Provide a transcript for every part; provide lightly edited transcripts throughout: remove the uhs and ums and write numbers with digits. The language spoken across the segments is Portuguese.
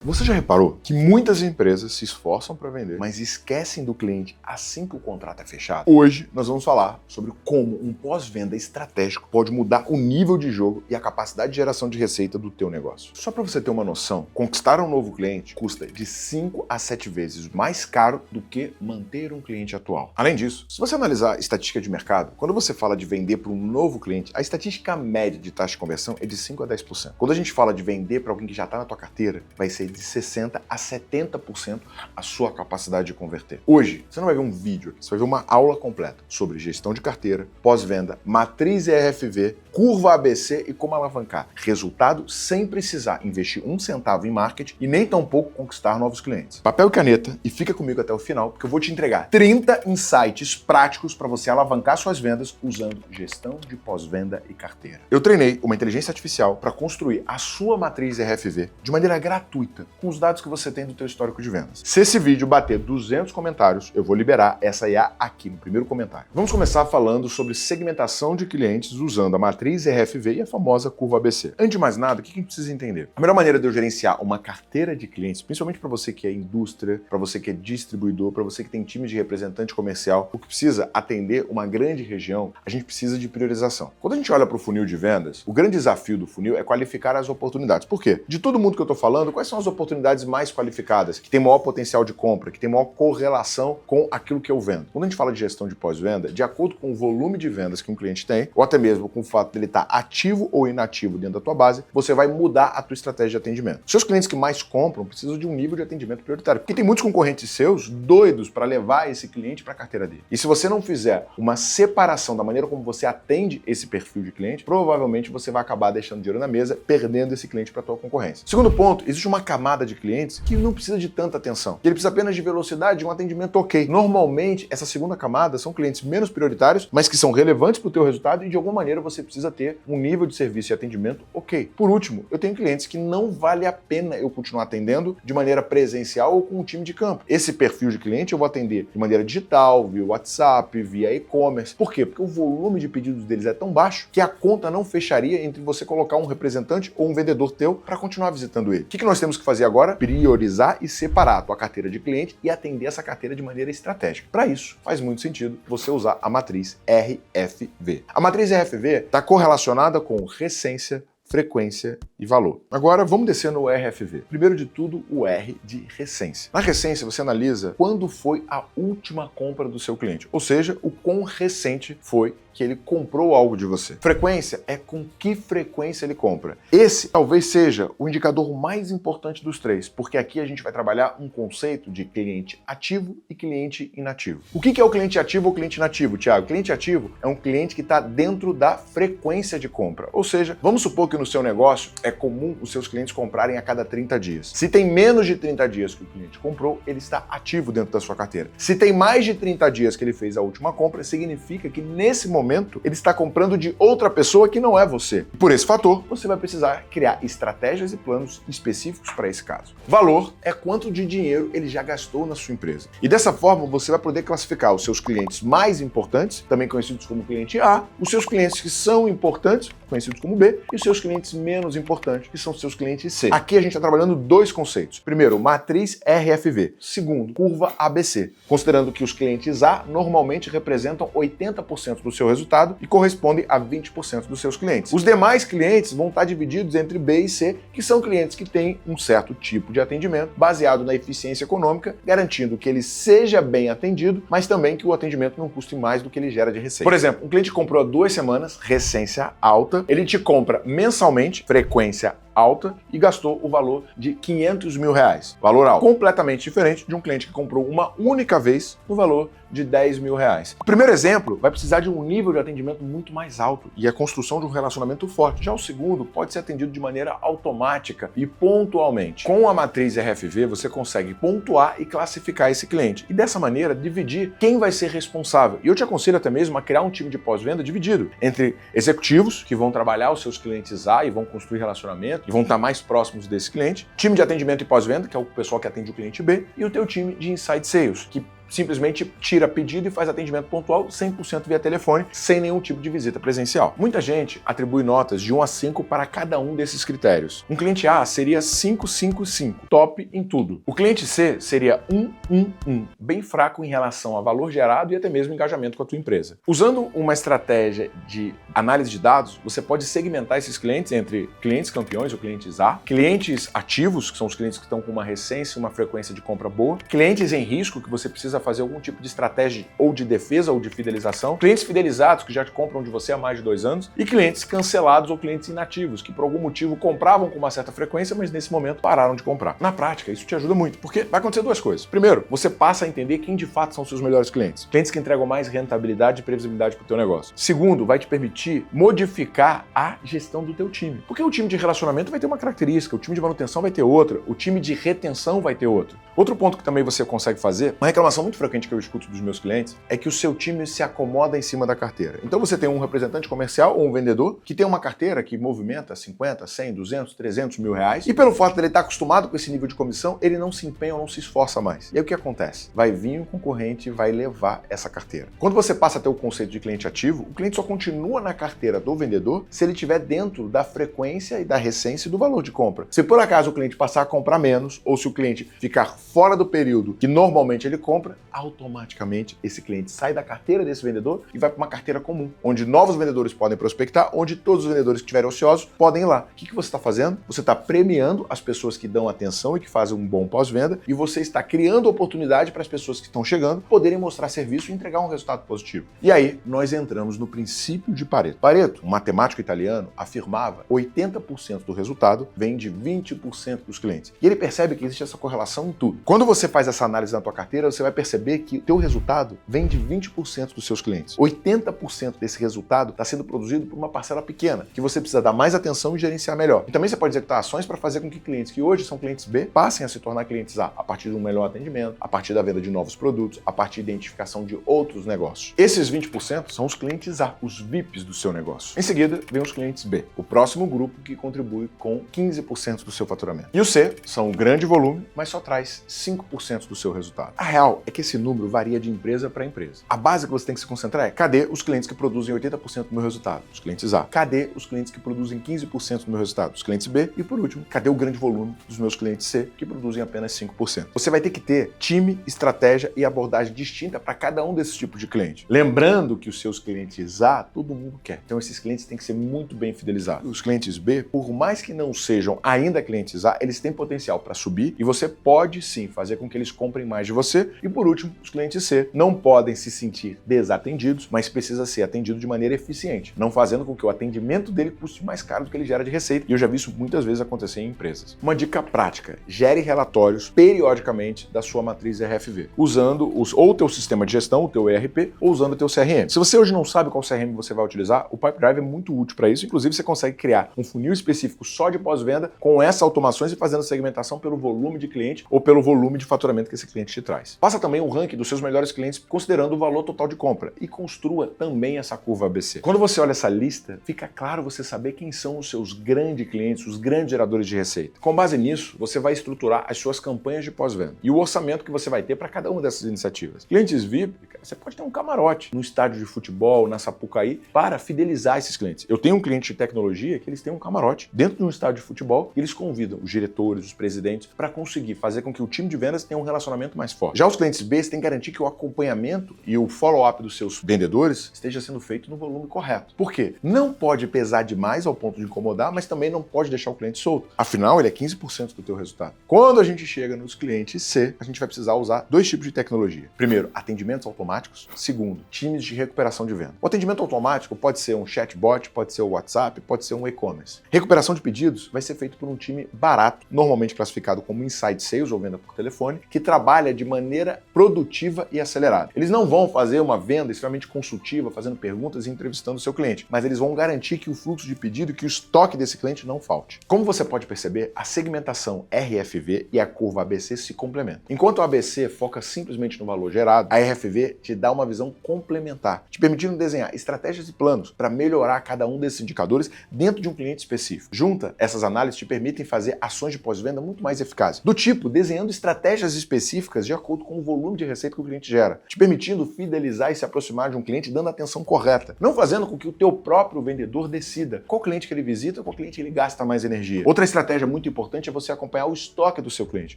Você já reparou que muitas empresas se esforçam para vender, mas esquecem do cliente assim que o contrato é fechado? Hoje nós vamos falar sobre como um pós-venda estratégico pode mudar o nível de jogo e a capacidade de geração de receita do teu negócio. Só para você ter uma noção, conquistar um novo cliente custa de 5 a 7 vezes mais caro do que manter um cliente atual. Além disso, se você analisar estatística de mercado, quando você fala de vender para um novo cliente, a estatística média de taxa de conversão é de 5 a 10%. Quando a gente fala de vender para alguém que já está na tua carteira, vai ser de 60% a 70% a sua capacidade de converter. Hoje, você não vai ver um vídeo aqui, você vai ver uma aula completa sobre gestão de carteira, pós-venda, matriz ERFV, curva ABC e como alavancar resultado sem precisar investir um centavo em marketing e nem tampouco conquistar novos clientes. Papel e caneta e fica comigo até o final, porque eu vou te entregar 30 insights práticos para você alavancar suas vendas usando gestão de pós-venda e carteira. Eu treinei uma inteligência artificial para construir a sua matriz ERFV de maneira gratuita, com os dados que você tem do teu histórico de vendas. Se esse vídeo bater 200 comentários, eu vou liberar essa IA aqui no primeiro comentário. Vamos começar falando sobre segmentação de clientes usando a matriz ERFV e a famosa curva ABC. Antes de mais nada, o que a gente precisa entender? A melhor maneira de eu gerenciar uma carteira de clientes, principalmente para você que é indústria, para você que é distribuidor, para você que tem time de representante comercial, o que precisa atender uma grande região, a gente precisa de priorização. Quando a gente olha para o funil de vendas, o grande desafio do funil é qualificar as oportunidades. Por quê? De todo mundo que eu estou falando, quais são as oportunidades mais qualificadas, que tem maior potencial de compra, que tem maior correlação com aquilo que eu vendo? Quando a gente fala de gestão de pós-venda, de acordo com o volume de vendas que um cliente tem, ou até mesmo com o fato dele estar ativo ou inativo dentro da tua base, você vai mudar a tua estratégia de atendimento. Seus clientes que mais compram precisam de um nível de atendimento prioritário, porque tem muitos concorrentes seus doidos para levar esse cliente para a carteira dele. E se você não fizer uma separação da maneira como você atende esse perfil de cliente, provavelmente você vai acabar deixando dinheiro na mesa, perdendo esse cliente para a tua concorrência. Segundo ponto, existe uma camada de clientes que não precisa de tanta atenção. Ele precisa apenas de velocidade e um atendimento ok. Normalmente, essa segunda camada são clientes menos prioritários, mas que são relevantes para o teu resultado e de alguma maneira você precisa ter um nível de serviço e atendimento ok. Por último, eu tenho clientes que não vale a pena eu continuar atendendo de maneira presencial ou com um time de campo. Esse perfil de cliente eu vou atender de maneira digital, via WhatsApp, via e-commerce. Por quê? Porque o volume de pedidos deles é tão baixo que a conta não fecharia entre você colocar um representante ou um vendedor teu para continuar visitando ele. O que nós temos que fazer agora? Priorizar e separar a tua carteira de cliente e atender essa carteira de maneira estratégica. Para isso, faz muito sentido você usar a matriz RFV. A matriz RFV está correlacionada com recência, frequência e valor. Agora, vamos descer no RFV. Primeiro de tudo, o R de recência. Na recência, você analisa quando foi a última compra do seu cliente, ou seja, o quão recente foi que ele comprou algo de você. Frequência é com que frequência ele compra. Esse talvez seja o indicador mais importante dos três, porque aqui a gente vai trabalhar um conceito de cliente ativo e cliente inativo. O que é o cliente ativo ou cliente inativo, Thiago? Cliente ativo é um cliente que está dentro da frequência de compra, ou seja, vamos supor que no seu negócio é comum os seus clientes comprarem a cada 30 dias. Se tem menos de 30 dias que o cliente comprou, ele está ativo dentro da sua carteira. Se tem mais de 30 dias que ele fez a última compra, significa que nesse momento ele está comprando de outra pessoa que não é você. Por esse fator, você vai precisar criar estratégias e planos específicos para esse caso. Valor é quanto de dinheiro ele já gastou na sua empresa. E dessa forma, você vai poder classificar os seus clientes mais importantes, também conhecidos como cliente A, os seus clientes que são importantes, conhecidos como B, e os seus clientes menos importantes, que são os seus clientes C. Aqui a gente está trabalhando dois conceitos. Primeiro, matriz RFV. Segundo, curva ABC, considerando que os clientes A normalmente representam 80% do seu resultado e correspondem a 20% dos seus clientes. Os demais clientes vão estar divididos entre B e C, que são clientes que têm um certo tipo de atendimento baseado na eficiência econômica, garantindo que ele seja bem atendido, mas também que o atendimento não custe mais do que ele gera de receita. Por exemplo, um cliente comprou há 2 semanas, recência alta, ele te compra mensalmente, frequência alta, e gastou o valor de R$500 mil. Valor alto. Completamente diferente de um cliente que comprou uma única vez no valor de R$10 mil. O primeiro exemplo vai precisar de um nível de atendimento muito mais alto e a construção de um relacionamento forte. Já o segundo pode ser atendido de maneira automática e pontualmente. Com a matriz RFV, você consegue pontuar e classificar esse cliente e dessa maneira dividir quem vai ser responsável. E eu te aconselho até mesmo a criar um time de pós-venda dividido entre executivos que vão trabalhar os seus clientes A e vão construir relacionamento e vão estar mais próximos desse cliente, time de atendimento e pós-venda, que é o pessoal que atende o cliente B, e o teu time de inside sales, que simplesmente tira pedido e faz atendimento pontual 100% via telefone, sem nenhum tipo de visita presencial. Muita gente atribui notas de 1 a 5 para cada um desses critérios. Um cliente A seria 5, 5, 5, top em tudo. O cliente C seria 1, 1, 1, bem fraco em relação a valor gerado e até mesmo engajamento com a tua empresa. Usando uma estratégia de análise de dados, você pode segmentar esses clientes entre clientes campeões ou clientes A, clientes ativos, que são os clientes que estão com uma recência e uma frequência de compra boa, clientes em risco, que você precisa fazer algum tipo de estratégia ou de defesa ou de fidelização, clientes fidelizados, que já te compram de você há mais de 2 anos, e clientes cancelados ou clientes inativos, que por algum motivo compravam com uma certa frequência, mas nesse momento pararam de comprar. Na prática, isso te ajuda muito, porque vai acontecer 2 coisas. Primeiro, você passa a entender quem de fato são seus melhores clientes. Clientes que entregam mais rentabilidade e previsibilidade para o teu negócio. Segundo, vai te permitir modificar a gestão do teu time. Porque o time de relacionamento vai ter uma característica, o time de manutenção vai ter outra, o time de retenção vai ter outra. Outro ponto que também você consegue fazer, uma reclamação muito frequente que eu escuto dos meus clientes, é que o seu time se acomoda em cima da carteira. Então você tem um representante comercial ou um vendedor que tem uma carteira que movimenta 50, 100, 200, 300 mil reais e pelo fato de ele estar acostumado com esse nível de comissão, ele não se empenha ou não se esforça mais. E aí o que acontece? Vai vir um concorrente e vai levar essa carteira. Quando você passa a ter o conceito de cliente ativo, o cliente só continua na carteira do vendedor se ele estiver dentro da frequência e da recência e do valor de compra. Se por acaso o cliente passar a comprar menos ou se o cliente ficar fora do período que normalmente ele compra, automaticamente esse cliente sai da carteira desse vendedor e vai para uma carteira comum, onde novos vendedores podem prospectar, onde todos os vendedores que estiverem ociosos podem ir lá. O que você está fazendo? Você está premiando as pessoas que dão atenção e que fazem um bom pós-venda e você está criando oportunidade para as pessoas que estão chegando poderem mostrar serviço e entregar um resultado positivo. E aí, nós entramos no princípio de Pareto. Pareto, um matemático italiano, afirmava que 80% do resultado vem de 20% dos clientes. E ele percebe que existe essa correlação em tudo. Quando você faz essa análise na tua carteira, você vai perceber que o teu resultado vem de 20% dos seus clientes. 80% desse resultado está sendo produzido por uma parcela pequena, que você precisa dar mais atenção e gerenciar melhor. E também você pode executar ações para fazer com que clientes que hoje são clientes B passem a se tornar clientes A partir de um melhor atendimento, a partir da venda de novos produtos, a partir da identificação de outros negócios. Esses 20% são os clientes A, os VIPs do seu negócio. Em seguida, vem os clientes B, o próximo grupo que contribui com 15% do seu faturamento. E o C são o grande volume, mas só traz 5% do seu resultado. A real é que esse número varia de empresa para empresa. A base que você tem que se concentrar é: cadê os clientes que produzem 80% do meu resultado? Os clientes A. Cadê os clientes que produzem 15% do meu resultado? Os clientes B. E por último, cadê o grande volume dos meus clientes C, que produzem apenas 5%? Você vai ter que ter time, estratégia e abordagem distinta para cada um desses tipos de cliente. Lembrando que os seus clientes A, todo mundo quer. Então esses clientes têm que ser muito bem fidelizados. Os clientes B, por mais que não sejam ainda clientes A, eles têm potencial para subir e você pode sim fazer com que eles comprem mais de você. E por último, os clientes C não podem se sentir desatendidos, mas precisa ser atendido de maneira eficiente, não fazendo com que o atendimento dele custe mais caro do que ele gera de receita. E eu já vi isso muitas vezes acontecer em empresas. Uma dica prática: gere relatórios periodicamente da sua matriz RFV, usando ou o teu sistema de gestão, o teu ERP, ou usando o teu CRM. Se você hoje não sabe qual CRM você vai utilizar, o Pipedrive é muito útil para isso. Inclusive, você consegue criar um funil específico só de pós-venda com essas automações e fazendo segmentação pelo volume de cliente ou pelo volume de faturamento que esse cliente te traz. Faça também um ranking dos seus melhores clientes considerando o valor total de compra e construa também essa curva ABC. Quando você olha essa lista, fica claro você saber quem são os seus grandes clientes, os grandes geradores de receita. Com base nisso, você vai estruturar as suas campanhas de pós-venda e o orçamento que você vai ter para cada uma dessas iniciativas. Clientes VIP, você pode ter um camarote no estádio de futebol, na Sapucaí, para fidelizar esses clientes. Eu tenho um cliente de tecnologia que eles têm um camarote dentro de um estádio de futebol e eles convidam os diretores, os presidentes, para conseguir fazer com que o time de vendas tenha um relacionamento mais forte. Já os clientes B, você tem que garantir que o acompanhamento e o follow-up dos seus vendedores esteja sendo feito no volume correto. Por quê? Não pode pesar demais ao ponto de incomodar, mas também não pode deixar o cliente solto. Afinal, ele é 15% do teu resultado. Quando a gente chega nos clientes C, a gente vai precisar usar 2 tipos de tecnologia. Primeiro, atendimentos automáticos. Segundo, times de recuperação de venda. O atendimento automático pode ser um chatbot, pode ser o WhatsApp, pode ser um e-commerce. Recuperação de pedidos vai ser feito por um time barato, normalmente classificado como inside sales ou venda por telefone, que trabalha de maneira produtiva e acelerada. Eles não vão fazer uma venda extremamente consultiva, fazendo perguntas e entrevistando o seu cliente, mas eles vão garantir que o fluxo de pedido e que o estoque desse cliente não falte. Como você pode perceber, a segmentação RFV e a curva ABC se complementam. Enquanto o ABC foca simplesmente no valor gerado, a RFV te dá uma visão complementar, te permitindo desenhar estratégias e planos para melhorar cada um desses indicadores dentro de um cliente específico. Junta, essas análises te permitem fazer ações de pós-venda muito mais eficazes, do tipo desenhando estratégias específicas de acordo com o volume de receita que o cliente gera, te permitindo fidelizar e se aproximar de um cliente dando a atenção correta, não fazendo com que o teu próprio vendedor decida qual cliente que ele visita, qual cliente ele gasta mais energia. Outra estratégia muito importante é você acompanhar o estoque do seu cliente,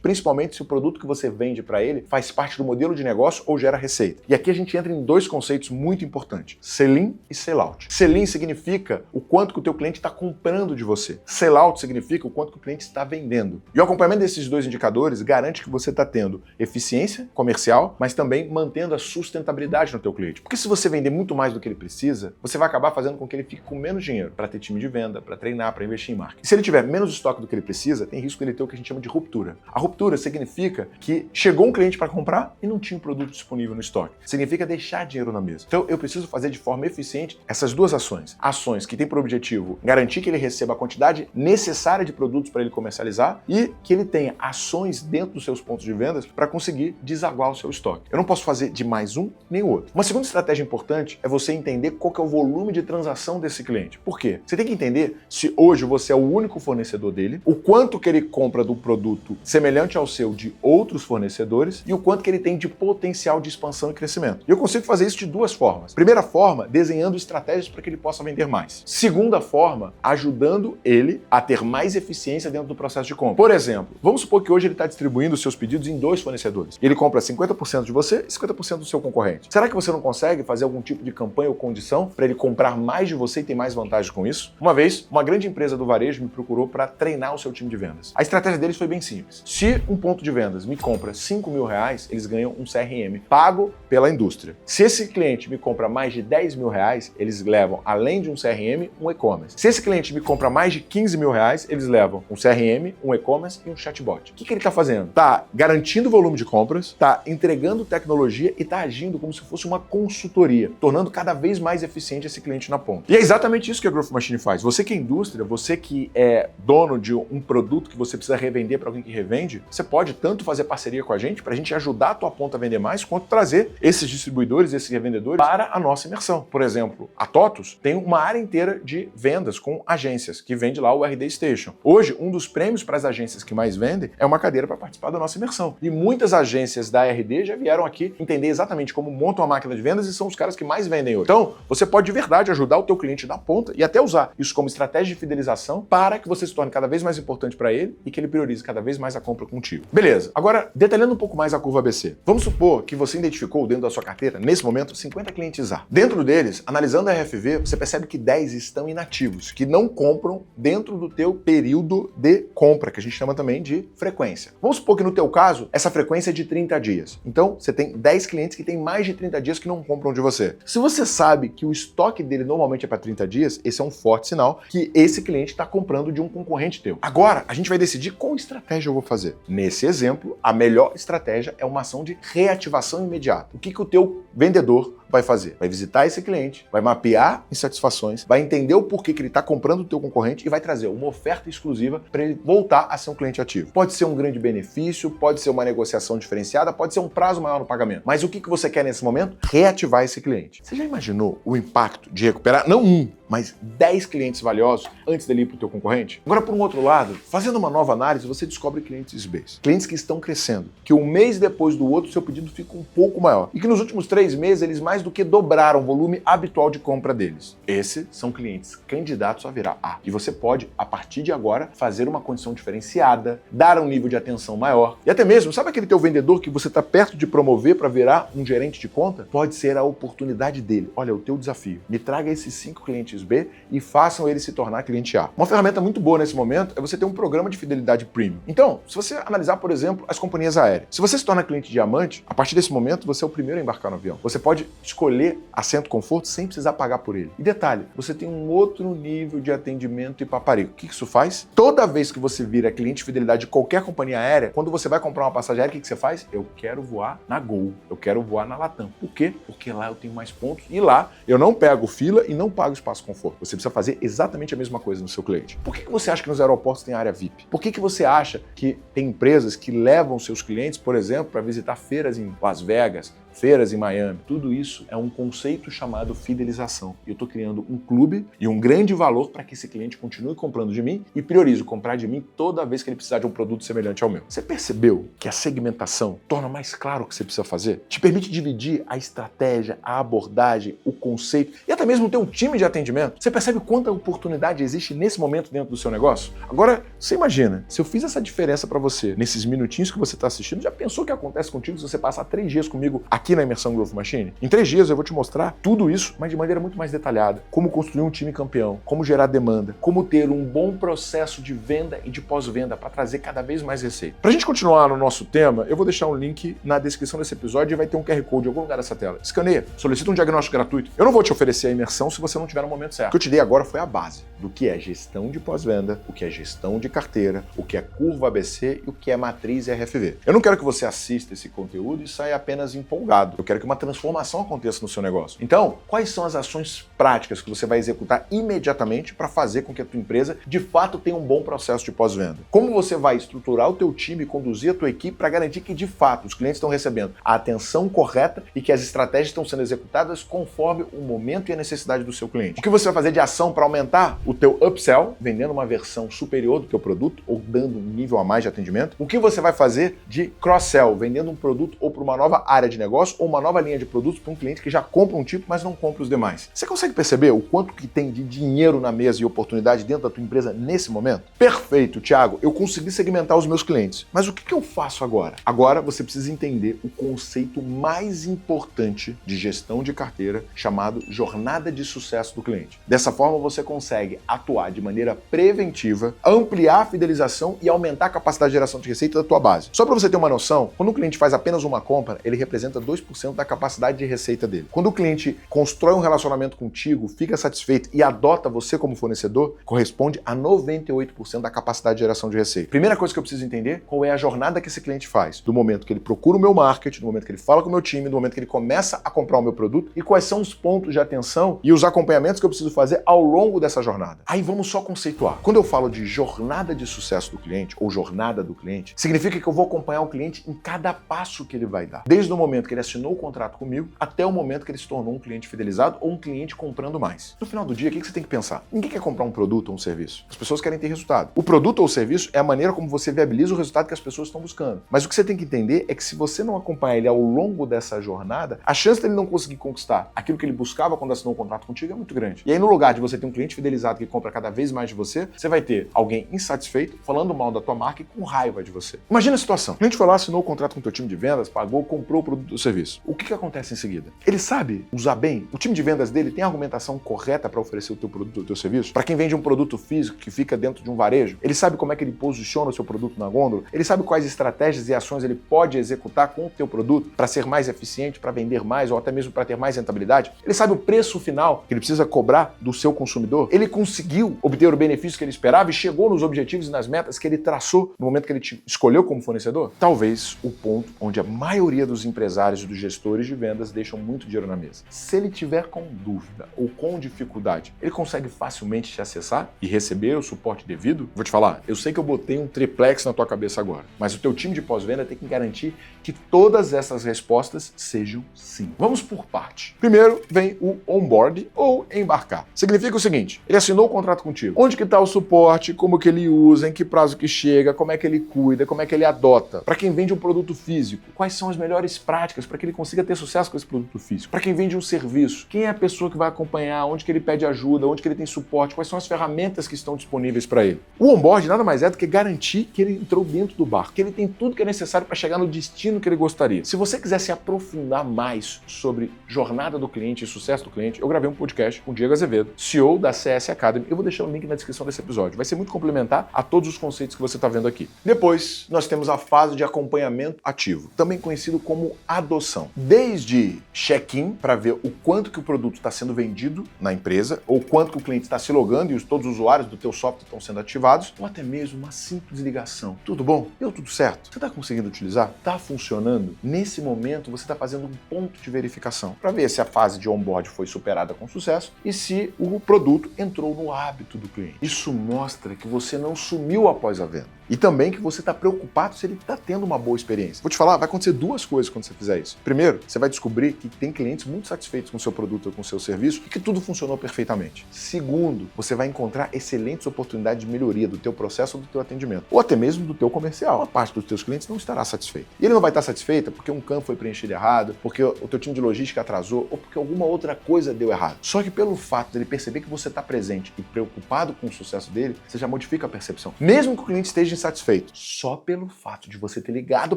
principalmente se o produto que você vende para ele faz parte do modelo de negócio ou gera receita. E aqui a gente entra em dois conceitos muito importantes: sell-in e sell-out. Sell-in significa o quanto que o teu cliente está comprando de você. Sell-out significa o quanto que o cliente está vendendo. E o acompanhamento desses dois indicadores garante que você está tendo eficiência comercial, mas também mantendo a sustentabilidade no teu cliente. Porque se você vender muito mais do que ele precisa, você vai acabar fazendo com que ele fique com menos dinheiro para ter time de venda, para treinar, para investir em marketing. E se ele tiver menos estoque do que ele precisa, tem risco dele ter o que a gente chama de ruptura. A ruptura significa que chegou um cliente para comprar e não tinha um produto disponível no estoque. Significa deixar dinheiro na mesa. Então eu preciso fazer de forma eficiente essas duas ações. Ações que têm por objetivo garantir que ele receba a quantidade necessária de produtos para ele comercializar e que ele tenha ações dentro dos seus pontos de vendas para conseguir desaguar o seu estoque. Eu não posso fazer de mais um nem o outro. Uma segunda estratégia importante é você entender qual que é o volume de transação desse cliente. Por quê? Você tem que entender se hoje você é o único fornecedor dele, o quanto que ele compra do produto semelhante ao seu de outros fornecedores e o quanto que ele tem de potencial de expansão e crescimento. E eu consigo fazer isso de duas formas. Primeira forma, desenhando estratégias para que ele possa vender mais. Segunda forma, ajudando ele a ter mais eficiência dentro do processo de compra. Por exemplo, vamos supor que hoje ele está distribuindo os seus pedidos em dois fornecedores. Ele compra 50% de você e 50% do seu concorrente. Será que você não consegue fazer algum tipo de campanha ou condição para ele comprar mais de você e ter mais vantagem com isso? Uma vez, uma grande empresa do varejo me procurou para treinar o seu time de vendas. A estratégia deles foi bem simples. Se um ponto de vendas me compra R$5.000, eles ganham um CRM pago pela indústria. Se esse cliente me compra mais de R$10.000, eles levam, além de um CRM, um e-commerce. Se esse cliente me compra mais de R$15.000, eles levam um CRM, um e-commerce e um chatbot. O que ele está fazendo? Está garantindo o volume de compras, está entregando tecnologia e está agindo como se fosse uma consultoria, tornando cada vez mais eficiente esse cliente na ponta. E é exatamente isso que a Growth Machine faz. Você que é indústria, você que é dono de um produto que você precisa revender para alguém que revende, você pode tanto fazer parceria com a gente para a gente ajudar a tua ponta a vender mais, quanto trazer esses distribuidores, esses revendedores para a nossa imersão. Por exemplo, a TOTUS tem uma área inteira de vendas com agências, que vende lá o RD Station. Hoje, um dos prêmios para as agências que mais vendem é uma cadeira para participar da nossa imersão. E muitas agências da RD já vieram aqui entender exatamente como montam a máquina de vendas e são os caras que mais vendem hoje. Então, você pode de verdade ajudar o teu cliente na ponta e até usar isso como estratégia de fidelização para que você se torne cada vez mais importante para ele e que ele priorize cada vez mais a compra contigo. Beleza. Agora, detalhando um pouco mais a curva ABC. Vamos supor que você identificou dentro da sua carteira, nesse momento, 50 clientes A. Dentro deles, analisando a RFV, você percebe que 10 estão inativos, que não compram dentro do teu período de compra, que a gente chama também de frequência. Vamos supor que no teu caso, essa frequência é de 30 dias. Então, você tem 10 clientes que têm mais de 30 dias que não compram de você. Se você sabe que o estoque dele normalmente é para 30 dias, esse é um forte sinal que esse cliente está comprando de um concorrente teu. Agora, a gente vai decidir qual estratégia eu vou fazer. Nesse exemplo, a melhor estratégia é uma ação de reativação imediata. O que o teu vendedor vai fazer? Vai visitar esse cliente, vai mapear insatisfações, vai entender o porquê que ele está comprando do teu concorrente e vai trazer uma oferta exclusiva para ele voltar a ser um cliente ativo. Pode ser um grande benefício, pode ser uma negociação diferenciada, pode ser um prazo maior no pagamento. Mas o que você quer nesse momento? Reativar esse cliente. Você já imaginou o impacto de recuperar, não um, mas 10 clientes valiosos antes dele ir para o teu concorrente? Agora, por um outro lado, fazendo uma nova análise, você descobre clientes Bs. Clientes que estão crescendo, que um mês depois do outro, seu pedido fica um pouco maior. E que nos últimos 3 meses, eles mais do que dobraram o volume habitual de compra deles. Esses são clientes candidatos a virar A. E você pode, a partir de agora, fazer uma condição diferenciada, dar um nível de atenção maior. E até mesmo, sabe aquele teu vendedor que você está perto de promover para virar um gerente de conta? Pode ser a oportunidade dele. Olha, o teu desafio. Me traga esses 5 clientes B e façam ele se tornar cliente A. Uma ferramenta muito boa nesse momento é você ter um programa de fidelidade premium. Então, se você analisar, por exemplo, as companhias aéreas, se você se torna cliente diamante, a partir desse momento você é o primeiro a embarcar no avião. Você pode escolher assento conforto sem precisar pagar por ele. E detalhe, você tem um outro nível de atendimento e paparico. O que isso faz? Toda vez que você vira cliente de fidelidade de qualquer companhia aérea, quando você vai comprar uma passagem aérea, o que você faz? Eu quero voar na Gol, eu quero voar na Latam. Por quê? Porque lá eu tenho mais pontos e lá eu não pego fila e não pago espaço conforto. Você precisa fazer exatamente a mesma coisa no seu cliente. Por que você acha que nos aeroportos tem área VIP? Por que você acha que tem empresas que levam seus clientes, por exemplo, para visitar feiras em Las Vegas, feiras em Miami. Tudo isso é um conceito chamado fidelização. E eu estou criando um clube e um grande valor para que esse cliente continue comprando de mim e priorize comprar de mim toda vez que ele precisar de um produto semelhante ao meu. Você percebeu que a segmentação torna mais claro o que você precisa fazer? Te permite dividir a estratégia, a abordagem, o conceito e até mesmo ter um time de atendimento. Você percebe quanta oportunidade existe nesse momento dentro do seu negócio? Agora, você imagina, se eu fiz essa diferença para você nesses minutinhos que você está assistindo, já pensou o que acontece contigo se você passar 3 dias comigo aqui na Imersão Growth Machine? Em 3 dias eu vou te mostrar tudo isso, mas de maneira muito mais detalhada. Como construir um time campeão, como gerar demanda, como ter um bom processo de venda e de pós-venda para trazer cada vez mais receita. Para a gente continuar no nosso tema, eu vou deixar um link na descrição desse episódio e vai ter um QR Code em algum lugar dessa tela. Escaneia, solicita um diagnóstico gratuito. Eu não vou te oferecer a imersão se você não tiver no momento certo. O que eu te dei agora foi a base do que é gestão de pós-venda, o que é gestão de carteira, o que é curva ABC e o que é matriz RFV. Eu não quero que você assista esse conteúdo e saia apenas empolgado. Eu quero que uma transformação aconteça no seu negócio. Então, quais são as ações práticas que você vai executar imediatamente para fazer com que a tua empresa de fato tenha um bom processo de pós-venda? Como você vai estruturar o teu time e conduzir a tua equipe para garantir que de fato os clientes estão recebendo a atenção correta e que as estratégias estão sendo executadas conforme o momento e a necessidade do seu cliente? O que você vai fazer de ação para aumentar o teu upsell, vendendo uma versão superior do teu produto ou dando um nível a mais de atendimento? O que você vai fazer de cross-sell, vendendo um produto ou para uma nova área de negócio ou uma nova linha de produtos para um cliente que já compra um tipo, mas não compra os demais? Você consegue perceber o quanto que tem de dinheiro na mesa e oportunidade dentro da tua empresa nesse momento? Perfeito, Thiago, eu consegui segmentar os meus clientes. Mas o que eu faço agora? Agora você precisa entender o conceito mais importante de gestão de carteira, chamado jornada de sucesso do cliente. Dessa forma você consegue atuar de maneira preventiva, ampliar a fidelização e aumentar a capacidade de geração de receita da tua base. Só para você ter uma noção, quando o cliente faz apenas uma compra, ele representa 2% da capacidade de receita dele. Quando o cliente constrói um relacionamento contigo, fica satisfeito e adota você como fornecedor, corresponde a 98% da capacidade de geração de receita. Primeira coisa que eu preciso entender, qual é a jornada que esse cliente faz, do momento que ele procura o meu marketing, do momento que ele fala com o meu time, do momento que ele começa a comprar o meu produto e quais são os pontos de atenção e os acompanhamentos que eu preciso fazer ao longo dessa jornada. Aí vamos só conceituar. Quando eu falo de jornada de sucesso do cliente ou jornada do cliente, significa que eu vou acompanhar o cliente em cada passo que ele vai dar. Desde o momento que ele assinou o contrato comigo até o momento que ele se tornou um cliente fidelizado ou um cliente comprando mais. No final do dia, o que você tem que pensar? Ninguém quer comprar um produto ou um serviço. As pessoas querem ter resultado. O produto ou o serviço é a maneira como você viabiliza o resultado que as pessoas estão buscando. Mas o que você tem que entender é que se você não acompanhar ele ao longo dessa jornada, a chance dele não conseguir conquistar aquilo que ele buscava quando assinou o contrato contigo é muito grande. E aí, no lugar de você ter um cliente fidelizado que compra cada vez mais de você, você vai ter alguém insatisfeito, falando mal da tua marca e com raiva de você. Imagina a situação. O cliente foi lá, assinou o contrato com o teu time de vendas, pagou, comprou o produto ou serviço. O que acontece em seguida? Ele sabe usar bem? O time de vendas dele tem a argumentação correta para oferecer o teu produto ou o teu serviço? Para quem vende um produto físico que fica dentro de um varejo, ele sabe como é que ele posiciona o seu produto na gôndola? Ele sabe quais estratégias e ações ele pode executar com o teu produto para ser mais eficiente, para vender mais ou até mesmo para ter mais rentabilidade? Ele sabe o preço final que ele precisa cobrar do seu consumidor? Ele conseguiu obter o benefício que ele esperava e chegou nos objetivos e nas metas que ele traçou no momento que ele te escolheu como fornecedor? Talvez o ponto onde a maioria dos empresários e dos gestores de vendas deixam muito dinheiro na mesa. Se ele tiver com dúvida ou com dificuldade, ele consegue facilmente te acessar e receber o suporte devido? Vou te falar, eu sei que eu botei um triplex na tua cabeça agora, mas o teu time de pós-venda tem que garantir que todas essas respostas sejam sim. Vamos por parte. Primeiro vem o onboard ou embarcar. Significa o seguinte, ele assinou o contrato contigo. Onde que está o suporte, como que ele usa, em que prazo que chega, como é que ele cuida, como é que ele adota. Para quem vende um produto físico, quais são as melhores práticas para que ele consiga ter sucesso com esse produto físico. Para quem vende um serviço, quem é a pessoa que vai acompanhar, onde que ele pede ajuda, onde que ele tem suporte, quais são as ferramentas que estão disponíveis para ele. O onboard nada mais é do que garantir que ele entrou dentro do barco, que ele tem tudo que é necessário para chegar no destino que ele gostaria. Se você quiser se aprofundar mais sobre jornada do cliente e sucesso do cliente, eu gravei um podcast com o Diego Azevedo, CEO da CS Academy. Eu vou deixar o link na descrição desse episódio. Vai ser muito complementar a todos os conceitos que você está vendo aqui. Depois, nós temos a fase de acompanhamento ativo, também conhecido como adoção. Desde check-in, para ver o quanto que o produto está sendo vendido na empresa, ou quanto que o cliente está se logando e todos os usuários do teu software estão sendo ativados, ou até mesmo uma simples ligação. Tudo bom? Deu tudo certo? Você está conseguindo utilizar? Está funcionando? Nesse momento, você está fazendo um ponto de verificação para ver se a fase de onboard foi superada com sucesso e se o produto entrou no hábito do cliente. Isso mostra que você não sumiu após a venda. E também que você está preocupado se ele está tendo uma boa experiência. Vou te falar, vai acontecer duas coisas quando você fizer isso. Primeiro, você vai descobrir que tem clientes muito satisfeitos com o seu produto ou com o seu serviço e que tudo funcionou perfeitamente. Segundo, você vai encontrar excelentes oportunidades de melhoria do teu processo ou do teu atendimento, ou até mesmo do teu comercial. Uma parte dos teus clientes não estará satisfeita. E ele não vai estar satisfeito porque um campo foi preenchido errado, porque o teu time de logística atrasou ou porque alguma outra coisa deu errado. Só que pelo fato dele perceber que você está presente e preocupado com o sucesso dele, você já modifica a percepção. Mesmo que o cliente esteja insatisfeito, só pelo fato de você ter ligado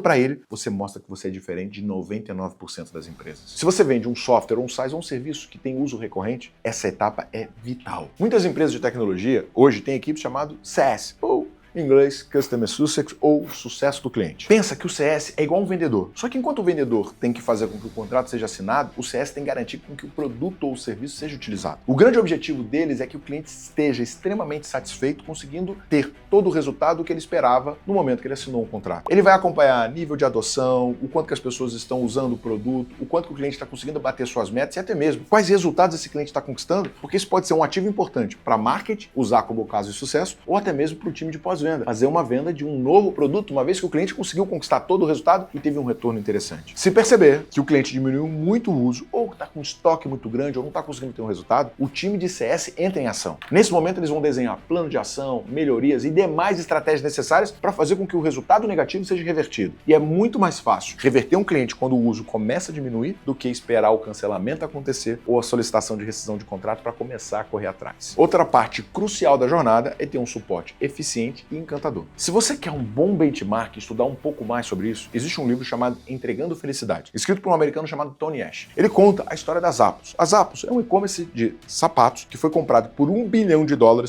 para ele, você mostra que você é diferente de 99% das empresas. Se você vende um software, um SaaS ou um serviço que tem uso recorrente, essa etapa é vital. Muitas empresas de tecnologia hoje têm equipes chamadas SaaS, ou em inglês, Customer Success ou sucesso do cliente. Pensa que o CS é igual um vendedor. Só que enquanto o vendedor tem que fazer com que o contrato seja assinado, o CS tem que garantir com que o produto ou o serviço seja utilizado. O grande objetivo deles é que o cliente esteja extremamente satisfeito, conseguindo ter todo o resultado que ele esperava no momento que ele assinou um contrato. Ele vai acompanhar nível de adoção, o quanto que as pessoas estão usando o produto, o quanto que o cliente está conseguindo bater suas metas e até mesmo quais resultados esse cliente está conquistando, porque isso pode ser um ativo importante para marketing, usar como caso de sucesso, ou até mesmo para o time de pós-venda, fazer uma venda de um novo produto, uma vez que o cliente conseguiu conquistar todo o resultado e teve um retorno interessante. Se perceber que o cliente diminuiu muito o uso, ou está com um estoque muito grande, ou não está conseguindo ter um resultado, o time de CS entra em ação. Nesse momento, eles vão desenhar plano de ação, melhorias e demais estratégias necessárias para fazer com que o resultado negativo seja revertido. E é muito mais fácil reverter um cliente quando o uso começa a diminuir do que esperar o cancelamento acontecer ou a solicitação de rescisão de contrato para começar a correr atrás. Outra parte crucial da jornada é ter um suporte eficiente e encantador. Se você quer um bom benchmark e estudar um pouco mais sobre isso, existe um livro chamado Entregando Felicidade, escrito por um americano chamado Tony Ash. Ele conta a história das Zappos. A Zappos é um e-commerce de sapatos que foi comprado por $1 bilhão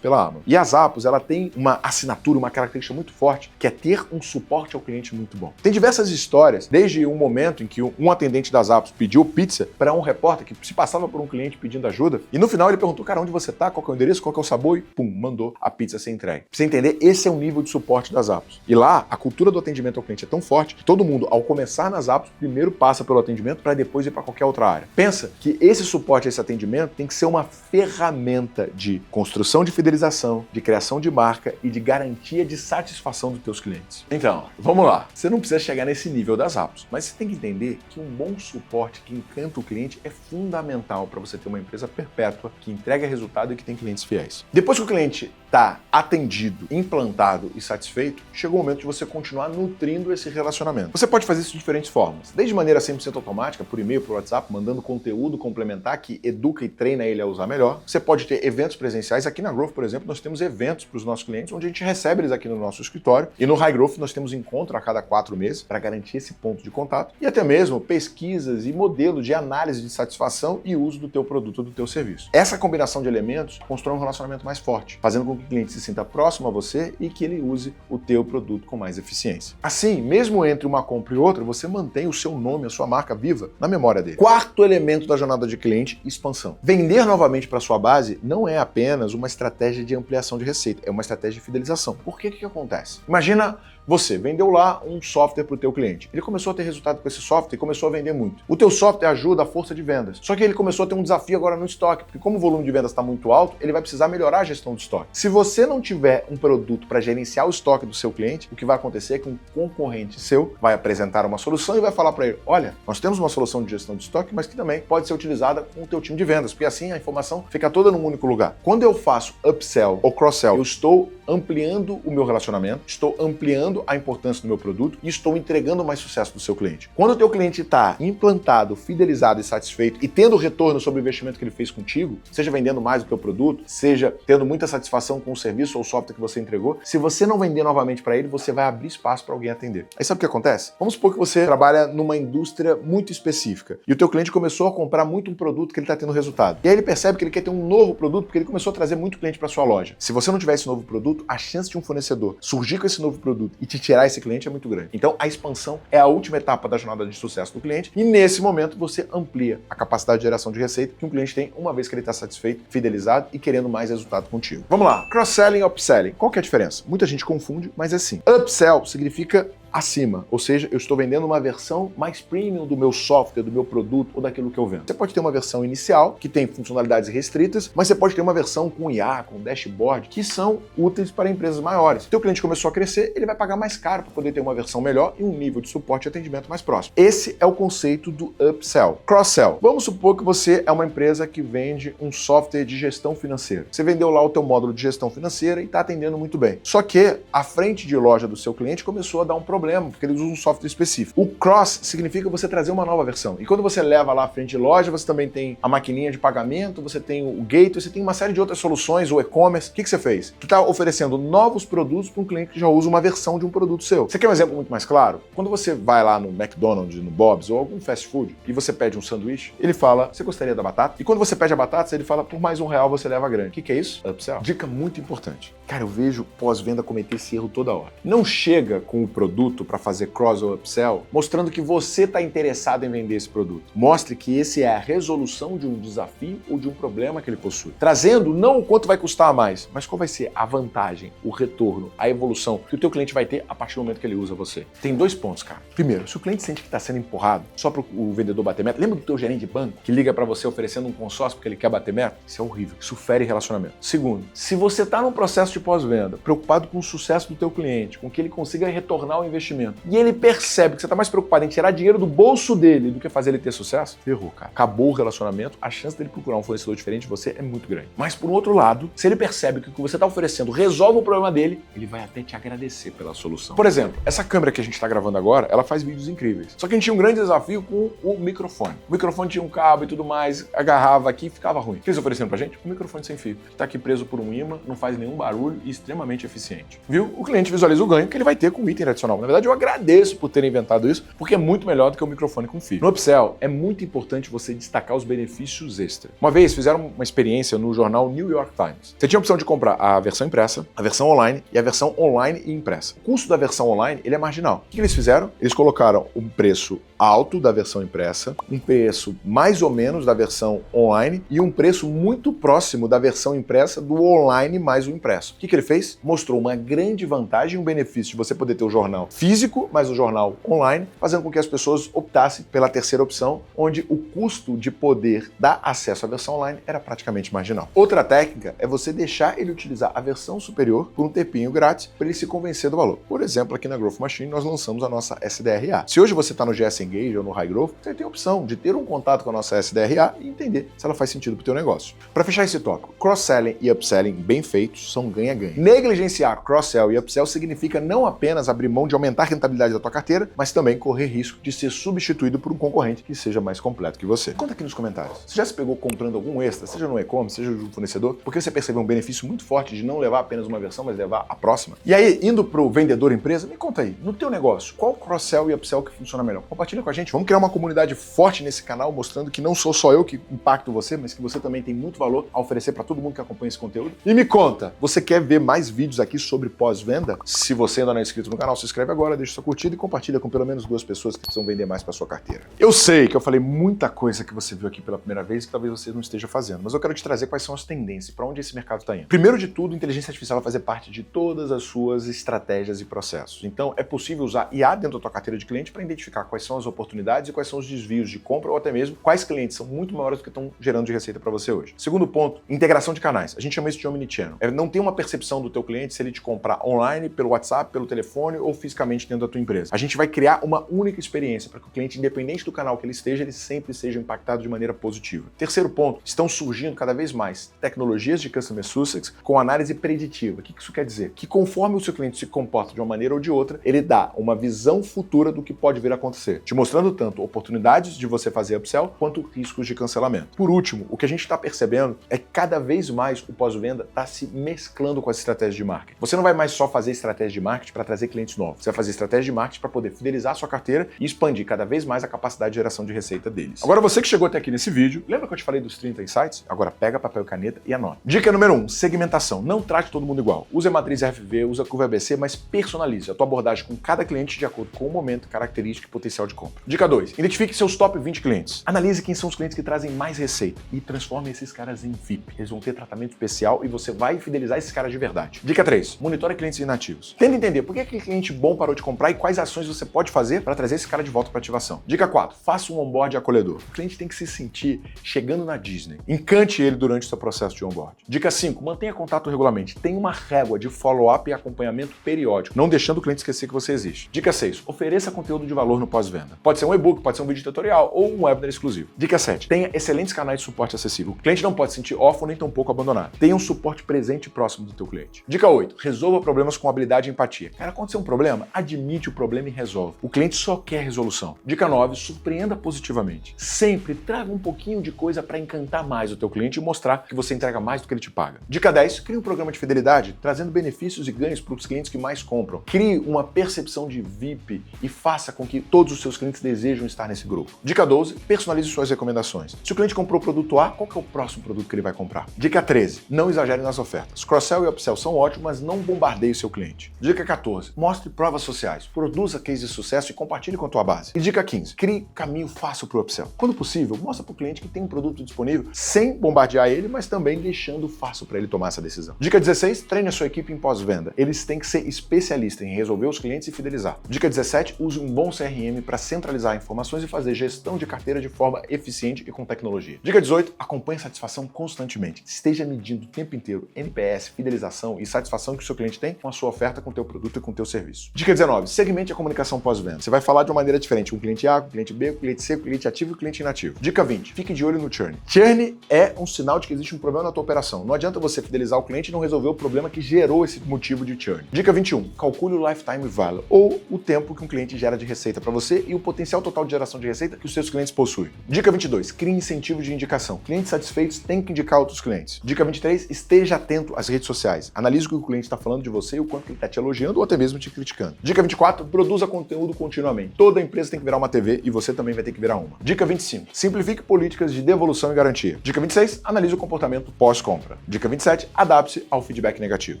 pela Amazon. E a Zappos, ela tem uma assinatura, uma característica muito forte, que é ter um suporte ao cliente muito bom. Tem diversas histórias, desde um momento em que um atendente da Zappos pediu pizza para um repórter que se passava por um cliente pedindo ajuda, e no final ele perguntou, cara, onde você tá? Qual que é o endereço? Qual que é o sabor? E pum, mandou a pizza ser entregue. Pra você entender, esse é o nível de suporte das Zappos. E lá, a cultura do atendimento ao cliente é tão forte que todo mundo, ao começar nas Zappos, primeiro passa pelo atendimento para depois ir para qualquer outra área. Pensa que esse suporte, esse atendimento, tem que ser uma ferramenta de construção de fidelização, de criação de marca e de garantia de satisfação dos teus clientes. Então, vamos lá. Você não precisa chegar nesse nível das Zappos, mas você tem que entender que um bom suporte que encanta o cliente é fundamental para você ter uma empresa perpétua que entrega resultado e que tem clientes fiéis. Depois que o cliente está atendido, implantado e satisfeito, chegou o momento de você continuar nutrindo esse relacionamento. Você pode fazer isso de diferentes formas, desde maneira 100% automática, por e-mail, por WhatsApp, mandando conteúdo complementar que educa e treina ele a usar melhor. Você pode ter eventos presenciais. Aqui na Growth, por exemplo, nós temos eventos para os nossos clientes, onde a gente recebe eles aqui no nosso escritório. E no High Growth nós temos encontro a cada 4 meses para garantir esse ponto de contato e até mesmo pesquisas e modelos de análise de satisfação e uso do teu produto ou do teu serviço. Essa combinação de elementos constrói um relacionamento mais forte, fazendo com que o cliente se sinta próximo a você e que ele use o teu produto com mais eficiência. Assim, mesmo entre uma compra e outra, você mantém o seu nome, a sua marca viva na memória dele. Quarto elemento da jornada de cliente, expansão. Vender novamente para sua base não é apenas uma estratégia de ampliação de receita, é uma estratégia de fidelização. Por que que acontece? Imagina você vendeu lá um software para o teu cliente. Ele começou a ter resultado com esse software e começou a vender muito. O teu software ajuda a força de vendas. Só que ele começou a ter um desafio agora no estoque, porque como o volume de vendas está muito alto, ele vai precisar melhorar a gestão do estoque. Se você não tiver um produto para gerenciar o estoque do seu cliente, o que vai acontecer é que um concorrente seu vai apresentar uma solução e vai falar para ele, olha, nós temos uma solução de gestão de estoque, mas que também pode ser utilizada com o teu time de vendas, porque assim a informação fica toda num único lugar. Quando eu faço upsell ou cross-sell, eu estou ampliando o meu relacionamento, estou ampliando a importância do meu produto e estou entregando mais sucesso do seu cliente. Quando o teu cliente está implantado, fidelizado e satisfeito e tendo retorno sobre o investimento que ele fez contigo, seja vendendo mais do teu produto, seja tendo muita satisfação com o serviço ou o software que você entregou, se você não vender novamente para ele, você vai abrir espaço para alguém atender. Aí sabe o que acontece? Vamos supor que você trabalha numa indústria muito específica e o teu cliente começou a comprar muito um produto que ele está tendo resultado. E aí ele percebe que ele quer ter um novo produto porque ele começou a trazer muito cliente para sua loja. Se você não tiver esse novo produto, a chance de um fornecedor surgir com esse novo produto e te tirar esse cliente é muito grande. Então, a expansão é a última etapa da jornada de sucesso do cliente e, nesse momento, você amplia a capacidade de geração de receita que um cliente tem uma vez que ele está satisfeito, fidelizado e querendo mais resultado contigo. Vamos lá. Cross-selling e upselling. Qual que é a diferença? Muita gente confunde, mas é assim. Upsell significa acima, ou seja, eu estou vendendo uma versão mais premium do meu software, do meu produto ou daquilo que eu vendo. Você pode ter uma versão inicial, que tem funcionalidades restritas, mas você pode ter uma versão com IA, com dashboard, que são úteis para empresas maiores. Teu cliente começou a crescer, ele vai pagar mais caro para poder ter uma versão melhor e um nível de suporte e atendimento mais próximo. Esse é o conceito do upsell. Cross-sell. Vamos supor que você é uma empresa que vende um software de gestão financeira. Você vendeu lá o teu módulo de gestão financeira e está atendendo muito bem. Só que a frente de loja do seu cliente começou a dar um problema, porque eles usam um software específico. O cross significa você trazer uma nova versão. E quando você leva lá à frente de loja, você também tem a maquininha de pagamento, você tem o gateway, você tem uma série de outras soluções, o e-commerce. O que você fez? Tu está oferecendo novos produtos para um cliente que já usa uma versão de um produto seu. Você quer um exemplo muito mais claro? Quando você vai lá no McDonald's, no Bob's ou algum fast food e você pede um sanduíche, ele fala, você gostaria da batata? E quando você pede a batata, ele fala, por mais R$1 você leva a grande. O que é isso? Upsell. Dica muito importante. Cara, eu vejo pós-venda cometer esse erro toda hora. Não chega com o produto para fazer cross ou upsell mostrando que você está interessado em vender esse produto. Mostre que esse é a resolução de um desafio ou de um problema que ele possui. Trazendo não o quanto vai custar a mais, mas qual vai ser a vantagem, o retorno, a evolução que o teu cliente vai ter a partir do momento que ele usa você. Tem 2 pontos, cara. Primeiro, se o cliente sente que está sendo empurrado só para o vendedor bater meta, lembra do teu gerente de banco que liga para você oferecendo um consórcio porque ele quer bater meta? Isso é horrível. Isso fere relacionamento. Segundo, se você está num processo de pós-venda, preocupado com o sucesso do teu cliente, com que ele consiga retornar o investimento, e ele percebe que você está mais preocupado em tirar dinheiro do bolso dele do que fazer ele ter sucesso, ferrou, cara. Acabou o relacionamento, a chance dele procurar um fornecedor diferente de você é muito grande. Mas por outro lado, se ele percebe que o que você está oferecendo resolve o problema dele, ele vai até te agradecer pela solução. Por exemplo, essa câmera que a gente está gravando agora, ela faz vídeos incríveis. Só que a gente tinha um grande desafio com o microfone. O microfone tinha um cabo e tudo mais, agarrava aqui e ficava ruim. O que eles ofereceram pra gente? Um microfone sem fio, que está aqui preso por um ímã, não faz nenhum barulho e extremamente eficiente. Viu? O cliente visualiza o ganho que ele vai ter com o item adicional. Na verdade, eu agradeço por terem inventado isso, porque é muito melhor do que o microfone com fio. No upsell, é muito importante você destacar os benefícios extra. Uma vez fizeram uma experiência no jornal New York Times. Você tinha a opção de comprar a versão impressa, a versão online e a versão online e impressa. O custo da versão online, ele é marginal. O que eles fizeram? Eles colocaram um preço alto da versão impressa, um preço mais ou menos da versão online e um preço muito próximo da versão impressa do online mais o impresso. O que ele fez? Mostrou uma grande vantagem e um benefício de você poder ter o jornal físico mais o jornal online, fazendo com que as pessoas optassem pela terceira opção, onde o custo de poder dar acesso à versão online era praticamente marginal. Outra técnica é você deixar ele utilizar a versão superior por um tempinho grátis para ele se convencer do valor. Por exemplo, aqui na Growth Machine nós lançamos a nossa SDRA. Se hoje você está no GS Engage ou no High Growth, você tem a opção de ter um contato com a nossa SDRA e entender se ela faz sentido para o teu negócio. Para fechar esse tópico, cross-selling e upselling bem feitos são ganha-ganha. Negligenciar cross-sell e upsell significa não apenas abrir mão de aumentar a rentabilidade da tua carteira, mas também correr risco de ser substituído por um concorrente que seja mais completo que você. Conta aqui nos comentários. Você já se pegou comprando algum extra, seja no e-commerce, seja no fornecedor, porque você percebeu um benefício muito forte de não levar apenas uma versão, mas levar a próxima? E aí, indo pro vendedor empresa, me conta aí, no teu negócio, qual cross-sell e upsell que funciona melhor? Compartilha com a gente. Vamos criar uma comunidade forte nesse canal, mostrando que não sou só eu que impacto você, mas que você também tem muito valor a oferecer para todo mundo que acompanha esse conteúdo. E me conta, você quer ver mais vídeos aqui sobre pós-venda? Se você ainda não é inscrito no canal, se inscreve agora, deixa sua curtida e compartilha com pelo menos 2 pessoas que precisam vender mais para sua carteira. Eu sei que eu falei muita coisa que você viu aqui pela primeira vez e que talvez você não esteja fazendo, mas eu quero te trazer quais são as tendências, para onde esse mercado está indo. Primeiro de tudo, inteligência artificial vai fazer parte de todas as suas estratégias e processos. Então, é possível usar IA dentro da tua carteira de cliente para identificar quais são as oportunidades e quais são os desvios de compra ou até mesmo quais clientes são muito maiores do que estão gerando de receita para você hoje. Segundo ponto, integração de canais. A gente chama isso de omnichannel. Não tem uma percepção do teu cliente se ele te comprar online, pelo WhatsApp, pelo telefone ou fisicamente dentro da tua empresa. A gente vai criar uma única experiência para que o cliente, independente do canal que ele esteja, ele sempre seja impactado de maneira positiva. Terceiro ponto, estão surgindo cada vez mais tecnologias de Customer Success com análise preditiva. O que isso quer dizer? Que conforme o seu cliente se comporta de uma maneira ou de outra, ele dá uma visão futura do que pode vir a acontecer, te mostrando tanto oportunidades de você fazer upsell quanto riscos de cancelamento. Por último, o que a gente está percebendo é que cada vez mais o pós-venda está se mesclando com as estratégias de marketing. Você não vai mais só fazer estratégia de marketing para trazer clientes novos. Você vai fazer estratégia de marketing para poder fidelizar a sua carteira e expandir cada vez mais a capacidade de geração de receita deles. Agora, você que chegou até aqui nesse vídeo, lembra que eu te falei dos 30 insights? Agora pega papel e caneta e anota. Dica número 1, segmentação. Não trate todo mundo igual. Use a matriz RFV, use a curva ABC, mas personalize a tua abordagem com cada cliente de acordo com o momento, característica e potencial de compra. Dica 2, identifique seus top 20 clientes. Analise quem são os clientes que trazem mais receita e transforme esses caras em VIP. Eles vão ter tratamento especial e você vai fidelizar esses caras de verdade. Dica 3, monitore clientes inativos. Tenta entender por que aquele cliente bom parou de comprar e quais ações você pode fazer para trazer esse cara de volta para ativação. Dica 4. Faça um onboard acolhedor. O cliente tem que se sentir chegando na Disney. Encante ele durante o seu processo de onboard. Dica 5. Mantenha contato regularmente. Tenha uma régua de follow-up e acompanhamento periódico, não deixando o cliente esquecer que você existe. Dica 6. Ofereça conteúdo de valor no pós-venda. Pode ser um e-book, pode ser um vídeo tutorial ou um webinar exclusivo. Dica 7. Tenha excelentes canais de suporte acessível. O cliente não pode se sentir órfão nem tampouco abandonado. Tenha um suporte presente e próximo do teu cliente. Dica 8. Resolva problemas com habilidade e empatia. Cara, aconteceu um problema? Admite o problema e resolve. O cliente só quer resolução. Dica 9. Surpreenda positivamente. Sempre traga um pouquinho de coisa para encantar mais o teu cliente e mostrar que você entrega mais do que ele te paga. Dica 10. Crie um programa de fidelidade trazendo benefícios e ganhos para os clientes que mais compram. Crie uma percepção de VIP e faça com que todos os seus clientes desejam estar nesse grupo. Dica 12. Personalize suas recomendações. Se o cliente comprou o produto A, qual que é o próximo produto que ele vai comprar? Dica 13. Não exagere nas ofertas. Cross-sell e upsell são ótimos, mas não bombardeie o seu cliente. Dica 14. Mostre provas sociais. Produza case de sucesso e compartilhe com a tua base. E dica 15. Crie caminho fácil para o upsell. Quando possível, mostra para o cliente que tem um produto disponível sem bombardear ele, mas também deixando fácil para ele tomar essa decisão. Dica 16. Treine a sua equipe em pós-venda. Eles têm que ser especialistas em resolver os clientes e fidelizar. Dica 17. Use um bom CRM para centralizar informações e fazer gestão de carteira de forma eficiente e com tecnologia. Dica 18. Acompanhe a satisfação constantemente. Esteja medindo o tempo inteiro NPS, fidelização e satisfação que o seu cliente tem com a sua oferta, com o teu produto e com o teu serviço. Dica 19. Segmente a comunicação pós-venda. Você vai falar de uma maneira diferente com o cliente A, com o cliente B, com o cliente C, com o cliente ativo e o cliente inativo. Dica 20. Fique de olho no churn. Churn é um sinal de que existe um problema na tua operação. Não adianta você fidelizar o cliente e não resolver o problema que gerou esse motivo de churn. Dica 21. Calcule o lifetime value, ou o tempo que um cliente gera de receita para você e o potencial total de geração de receita que os seus clientes possuem. Dica 22. Crie incentivo de indicação. Clientes satisfeitos têm que indicar outros clientes. Dica 23. Esteja atento às redes sociais. Analise o que o cliente está falando de você e o quanto ele está te elogiando ou até mesmo te criticando. Dica 24. Produza conteúdo continuamente. Toda empresa tem que virar uma TV e você também vai ter que virar uma. Dica 25. Simplifique políticas de devolução e garantia. Dica 26. Analise o comportamento pós-compra. Dica 27. Adapte-se ao feedback negativo.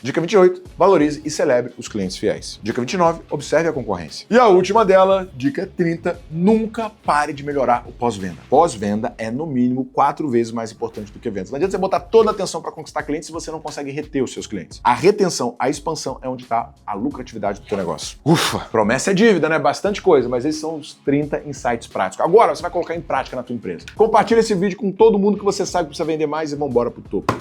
Dica 28. Valorize e celebre os clientes fiéis. Dica 29. Observe a concorrência. E a última dela, dica 30. Nunca pare de melhorar o pós-venda. Pós-venda é, no mínimo, 4 vezes mais importante do que vendas. Não adianta você botar toda a atenção para conquistar clientes se você não consegue reter os seus clientes. A retenção, a expansão é onde está a lucratividade do teu negócio. Ufa! Promessa é dívida, né? Bastante coisa, mas esses são os 30 insights práticos. Agora você vai colocar em prática na tua empresa. Compartilha esse vídeo com todo mundo que você sabe que precisa vender mais e vambora pro topo.